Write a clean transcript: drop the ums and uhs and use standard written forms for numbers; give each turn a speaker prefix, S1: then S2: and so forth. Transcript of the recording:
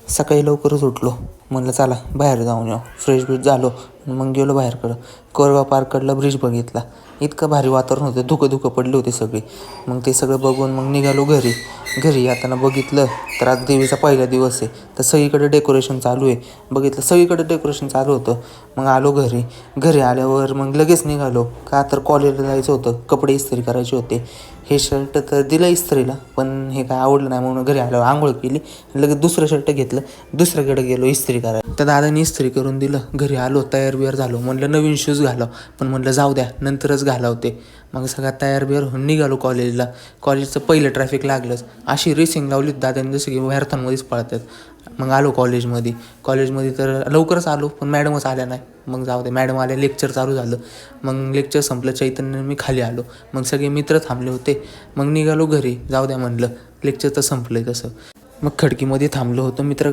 S1: सकाळी लवकरच उठलो, म्हणलं चला बाहेर जाऊन येऊ. फ्रेश ब्रेश झालो, मग गेलो बाहेरकडं. कोरगाव पार्ककडला ब्रिज बघितला. इतकं भारी वातावरण होतं, धुकं पडले होते सगळे. मग ते सगळं बघून मग निघालो घरी. घरी येताना बघितलं तर आज देवीचा पहिला दिवस आहे, तर सगळीकडे डेकोरेशन चालू आहे. बघितलं सगळीकडे डेकोरेशन चालू होतं. मग आलो घरी. घरी आल्यावर मग लगेच निघालो, का तर कॉलेजला जायचं होतं, कपडे इस्त्री करायचे होते. हे शर्ट तर दिलं इस्त्रीला, पण हे काय आवडलं नाही म्हणून घरी आल्यावर आंघोळ केली. लगेच दुसरं शर्ट घेतलं, दुसऱ्याकडे गेलो इस्त्री करायला. त्या दादाने इस्त्री करून दिलं. घरी आलो, तयार बियार झालो. म्हणलं नवीन शूज घालाव, पण म्हणलं जाऊ द्या नंतरच घालावते. मग सगळा तयार बियार होऊन निघालो कॉलेजला. कॉलेजचं पहिलं ट्रॅफिक लागलंच. अशी रेसिंग लावली दादाने जसं की मॅरेथॉनमध्येच पळतात. मग आलो कॉलेजमध्ये तर लवकरच आलो, पण मॅडमच आल्या नाही. मग जाऊ दे, मॅडम आल्या, लेक्चर चालू झालं. मग लेक्चर संपलं, चैतन्य मी खाली आलो. मग सगळे मित्र थांबले होते. मग निघालो घरी. जाऊ द्या म्हणलं, लेक्चर तर संपलं आहे तसं. मग खडकीमध्ये थांबलो होतो मित्र